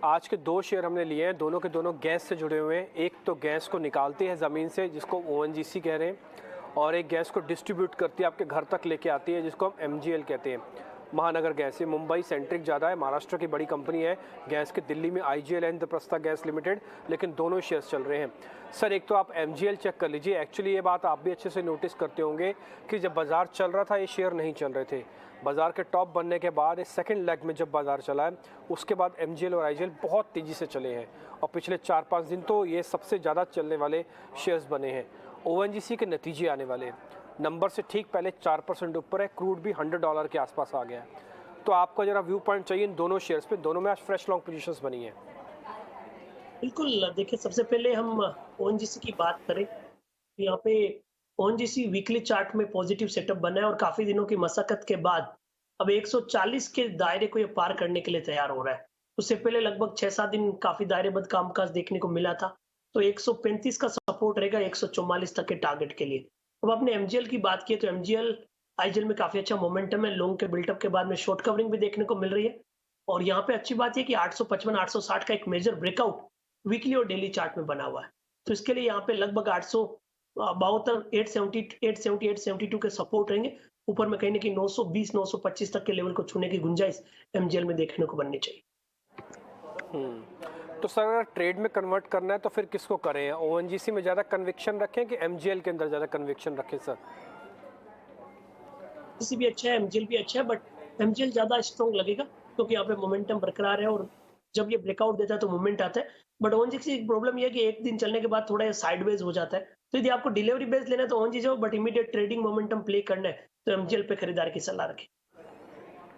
आज के दो शेयर हमने लिए हैं, दोनों के दोनों गैस से जुड़े हुए हैं। एक तो गैस को निकालती है ज़मीन से, जिसको ओएनजीसी कह रहे हैं, और एक गैस को डिस्ट्रीब्यूट करती है, आपके घर तक लेके आती है, जिसको हम एमजीएल कहते हैं। महानगर गैस, ये मुंबई सेंट्रिक ज़्यादा है, महाराष्ट्र की बड़ी कंपनी है गैस के। दिल्ली में आईजीएल है, इंद्रप्रस्था गैस लिमिटेड, लेकिन दोनों शेयर्स चल रहे हैं। सर एक तो आप एमजीएल चेक कर लीजिए। एक्चुअली ये बात आप भी अच्छे से नोटिस करते होंगे कि जब बाजार चल रहा था ये शेयर नहीं चल रहे थे। बाजार के टॉप बनने के बाद इस सेकंड लेग में जब बाजार चला है, उसके बाद एमजीएल और आईजीएल बहुत तेज़ी से चले हैं, और पिछले 4-5 दिन तो ये सबसे ज़्यादा चलने वाले शेयर्स बने हैं। ओएनजीसी के नतीजे आने वाले हैं, नंबर से ठीक पहले 4% ऊपर है, क्रूड भी $100 के आसपास आ गया है। तो आपका जरा व्यू पॉइंट चाहिए इन दोनों शेयर्स पे, दोनों में आज फ्रेश लॉन्ग पोजीशंस बनी है। बिल्कुल, देखिए सबसे पहले हम ओएनजीसी की बात करें, तो यहाँ पे ओएनजीसी वीकली चार्ट में पॉजिटिव सेटअप बना है और काफ़ी दिनों की मशक्कत के बाद अब 140 के दायरे को ये पार करने के लिए तैयार हो रहा है। उससे पहले लगभग 6-7 दिन काफ़ी दायरेबंद कामकाज देखने को मिला था, तो 135 का सपोर्ट रहेगा 144 तक के टारगेट के लिए। अब आपने एमजीएल की बात की है, तो एमजीएल, आईजीएल में काफ़ी अच्छा मोमेंटम है, लॉन्ग के बिल्टअप के बाद में शॉर्ट कवरिंग भी देखने को मिल रही है। और यहाँ पे अच्छी बात ये कि 855-860 का एक मेजर ब्रेकआउट वीकली और डेली चार्ट में बना हुआ है। तो इसके लिए यहाँ पे लगभग 872, 870, 872 के सपोर्ट रहेंगे। ऊपर में कहीं न कहीं 920, 925 तक के लेवल को छूने की गुंजाइश एमजीएल में देखने को बननी चाहिए। तो सर अगर ट्रेड में कन्वर्ट करना है तो फिर किसको करें? ओएनजीसी में ज़्यादा कन्विक्शन रखें कि एमजीएल के अंदर ज़्यादा कन्विक्शन रखें सर? ओएनजीसी भी अच्छा है, एमजीएल भी अच्छा है, बट एमजीएल ज़्यादा स्ट्रॉन्ग लगेगा क्योंकि यहाँ पे मोमेंटम बरकरार है और जब ये ब्रेकआउट देता है तो मूवमेंट आता है। बट ओएनजीसी की प्रॉब्लम ये है कि एक दिन चलने के बाद थोड़ा साइडवेज हो जाता है। तो यदि आपको डिलीवरी बेस लेना है तो ओएनजीसी हो, but immediate trading momentum play करना है तो एमजीएल पे खरीदारी की सलाह रखें।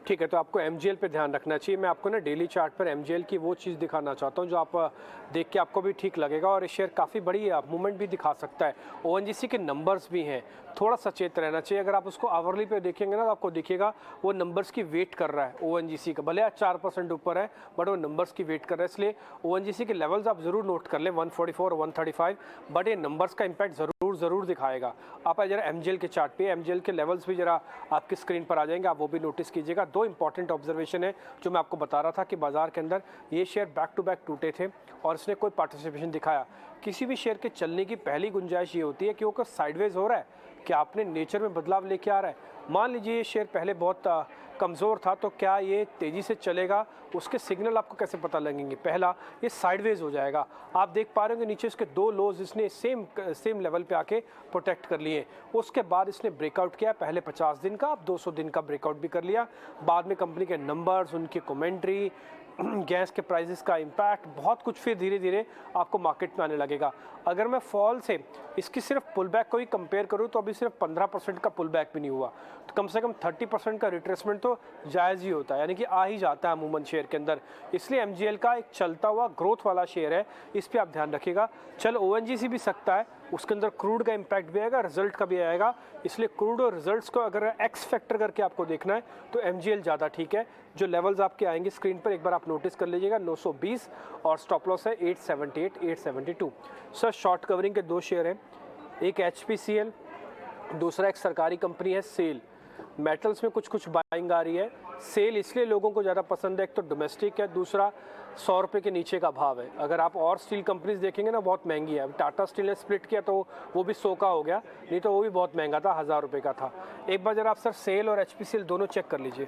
ठीक है, तो आपको एमजीएल पे ध्यान रखना चाहिए। मैं आपको ना डेली चार्ट पर एमजीएल की वो चीज़ दिखाना चाहता हूँ जो आप देख के आपको भी ठीक लगेगा, और ये शेयर काफ़ी बड़ी मूवमेंट भी दिखा सकता है। ओएनजीसी के नंबर्स भी हैं, थोड़ा सचेत रहना चाहिए। अगर आप उसको आवरली पे देखेंगे ना तो आपको दिखेगा वो नंबर्स की वेट कर रहा है ओएनजीसी का। भले आज 4% ऊपर है, बट वो नंबर्स की वेट कर रहा है, इसलिए ओएनजीसी के लेवल्स आप ज़रूर नोट कर लें, 144 और 135, बट ये नंबर्स का इम्पैक्ट ज़रूर दिखाएगा। आप जरा एमजीएल के चार्ट पे एमजीएल के लेवल्स भी जरा आपकी स्क्रीन पर आ जाएंगे, आप वो भी नोटिस कीजिएगा। दो इंपॉर्टेंट ऑब्जर्वेशन है जो मैं आपको बता रहा था कि बाजार के अंदर ये शेयर बैक टू बैक टूटे थे और इसने कोई पार्टिसिपेशन दिखाया। किसी भी शेयर के चलने की पहली गुंजाइश ये होती है कि वो साइडवेज हो रहा है, क्या आपने नेचर में बदलाव लेके आ रहा है। मान लीजिए ये शेयर पहले बहुत कमज़ोर था, तो क्या ये तेज़ी से चलेगा? उसके सिग्नल आपको कैसे पता लगेंगे? पहला, ये साइडवेज हो जाएगा। आप देख पा रहे होंगे नीचे इसके दो लोज इसने सेम लेवल पे आके प्रोटेक्ट कर लिए। उसके बाद इसने ब्रेकआउट किया, पहले 50 दिन का, अब 200 दिन का ब्रेकआउट भी कर लिया। बाद में कंपनी के नंबर्स, उनकी कमेंट्री, गैस के प्राइसेस का इम्पैक्ट, बहुत कुछ फिर धीरे धीरे आपको मार्केट में आने लगेगा। अगर मैं फॉल से इसकी सिर्फ पुल बैक को ही कंपेयर करूँ तो अभी सिर्फ 15% का पुल बैक भी नहीं हुआ, तो कम से कम 30% का रिट्रेसमेंट तो जायज़ ही होता है, यानी कि आ ही जाता है अमूमन शेयर के अंदर। इसलिए एमजीएल का एक चलता हुआ ग्रोथ वाला शेयर है, इस पर आप ध्यान रखिएगा। चल ओएनजीसी भी सकता है, उसके अंदर क्रूड का इम्पैक्ट भी आएगा, रिजल्ट का भी आएगा, इसलिए क्रूड और रिजल्ट्स को अगर एक्स फैक्टर करके आपको देखना है तो एमजीएल ज़्यादा ठीक है। जो लेवल्स आपके आएंगे स्क्रीन पर एक बार आप नोटिस कर लीजिएगा, 920 और स्टॉप लॉस है 878, 872। सर शॉर्ट कवरिंग के दो शेयर हैं, एक एचपीसीएल, दूसरा एक सरकारी कंपनी है सेल। मेटल्स में कुछ बाइंग आ रही है। सेल इसलिए लोगों को ज़्यादा पसंद है, एक तो डोमेस्टिक है, दूसरा 100 रुपये के नीचे का भाव है। अगर आप और स्टील कंपनीज देखेंगे ना बहुत महंगी है। टाटा स्टील ने स्प्लिट किया तो वो भी 100 का हो गया, नहीं तो वो भी बहुत महंगा था, 1000 रुपये का था। एक बार जरा आप सर सेल और एचपीसीएल दोनों चेक कर लीजिए।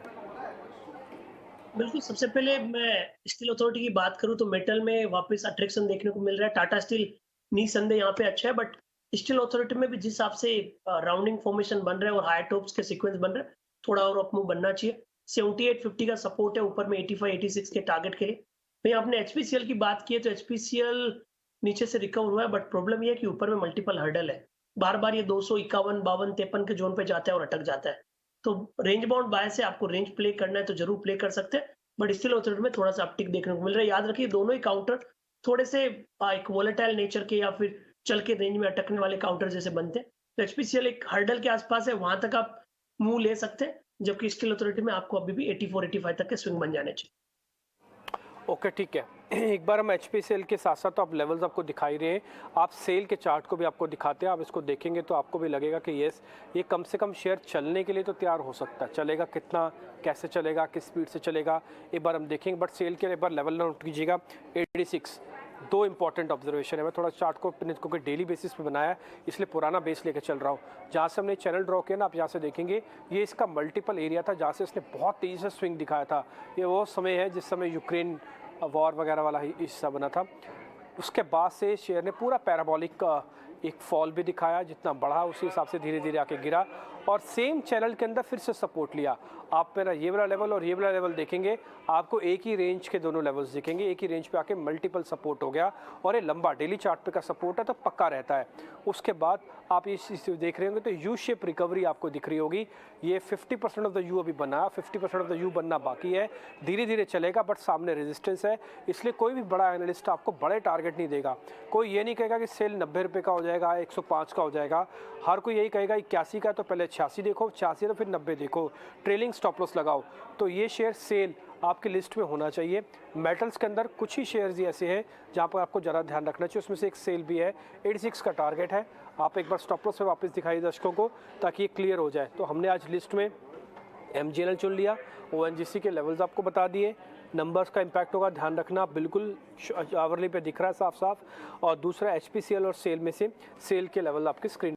बिल्कुल, सबसे पहले मैं स्टील अथॉरिटी की बात करूँ तो मेटल में वापस अट्रैक्शन देखने को मिल रहा है। टाटा स्टील निसंदेह यहाँ पे अच्छा है, बट स्टील अथॉरिटी में भी जिस हिसाब से राउंडिंग फॉर्मेशन बन रहा है और हाई टॉप्स के सीक्वेंस बन रहे हैं, थोड़ा और अप मूव बनना चाहिए। 7850 का सपोर्ट है, ऊपर में 85-86 के टारगेट के लिए। वहीं आपने एचपीसीएल की बात की है तो एचपीसीएल नीचे से रिकवर हुआ है, बट प्रॉब्लम ये है कि ऊपर में मल्टीपल हर्डल है। बार-बार ये 251, 52, 53 के जोन पे जाता है और अटक जाता है। तो रेंज बाउंड बाय से आपको रेंज प्ले करना है तो जरूर प्ले कर सकते हैं, बट स्टील अथॉरिटी में थोड़ा सा अपटिक देखने को मिल रहा है। याद रखिए दोनों ही काउंटर थोड़े से एक वोलेटाइल नेचर के या फिर चल के रेंज में अटकने वाले काउंटर जैसे बनते हैं। तो एचपीसीएल एक हर्डल के आसपास है, वहां तक आप मूव ले सकते हैं, जबकि स्टील अथॉरिटी में आपको अभी भी 84-85 तक के स्विंग बन जाने चाहिए। ओके ठीक है। एक बार हम एच पी सेल के साथ साथ तो आप लेवल्स आपको दिखाई रहे हैं, आप सेल के चार्ट को भी आपको दिखाते हैं। आप इसको देखेंगे तो आपको भी लगेगा कि येस, ये कम से कम शेयर चलने के लिए तो तैयार हो सकता है। चलेगा कितना, कैसे चलेगा, किस स्पीड से चलेगा, एक बार हम देखेंगे। बट सेल के लिए एक बार लेवल नोट कीजिएगा 86। दो इंपॉर्टेंट ऑब्जर्वेशन है। मैं थोड़ा चार्ट को क्योंकि डेली बेसिस पे बनाया है, इसलिए पुराना बेस लेके चल रहा हूँ। जहाँ से हमने चैनल ड्रॉ किया ना, आप यहाँ से देखेंगे ये इसका मल्टीपल एरिया था जहाँ से इसने बहुत तेज़ी से स्विंग दिखाया था। ये वो समय है जिस समय यूक्रेन वॉर वगैरह वाला हिस्सा बना था। उसके बाद से शेयर ने पूरा पैराबोलिक का एक फॉल भी दिखाया, जितना बढ़ा उसी हिसाब से धीरे धीरे आके गिरा और सेम चैनल के अंदर फिर से सपोर्ट लिया। आप मेरा ये वाला लेवल और ये वाला लेवल देखेंगे, आपको एक ही रेंज के दोनों लेवल्स दिखेंगे। एक ही रेंज पे आके मल्टीपल सपोर्ट हो गया और ये लंबा डेली चार्ट पे का सपोर्ट है तो पक्का रहता है। उसके बाद आप इस देख रहे होंगे तो यू शेप रिकवरी आपको दिख रही होगी। ये 50% ऑफ द यू अभी बना, 50% ऑफ द यू बनना बाकी है। धीरे धीरे चलेगा बट सामने रेजिस्टेंस है, इसलिए कोई भी बड़ा एनालिस्ट आपको बड़े टारगेट नहीं देगा। कोई ये नहीं कहेगा कि सेल 90 रुपये का हो जाएगा, 105 का हो जाएगा। हर कोई यही कहेगा 81 का तो पहले 86 देखो, 86 तो फिर 90 देखो, ट्रेलिंग स्टॉप लॉस लगाओ। तो ये शेयर सेल आपकी लिस्ट में होना चाहिए। मेटल्स के अंदर कुछ ही शेयर्स ही ऐसे हैं जहाँ पर आपको ज़रा ध्यान रखना चाहिए, उसमें से एक सेल भी है। 86 का टारगेट है। आप एक बार स्टॉप लॉस से वापस दिखाइए दर्शकों को ताकि ये क्लियर हो जाए। तो हमने आज लिस्ट में MGL चुन लिया, ONGC के लेवल्स आपको बता दिए, नंबर्स का इम्पैक्ट होगा, ध्यान रखना, बिल्कुल आवरली पे दिख रहा है साफ साफ। और दूसरा HPCL और सेल में से सेल के लेवल आपकी स्क्रीन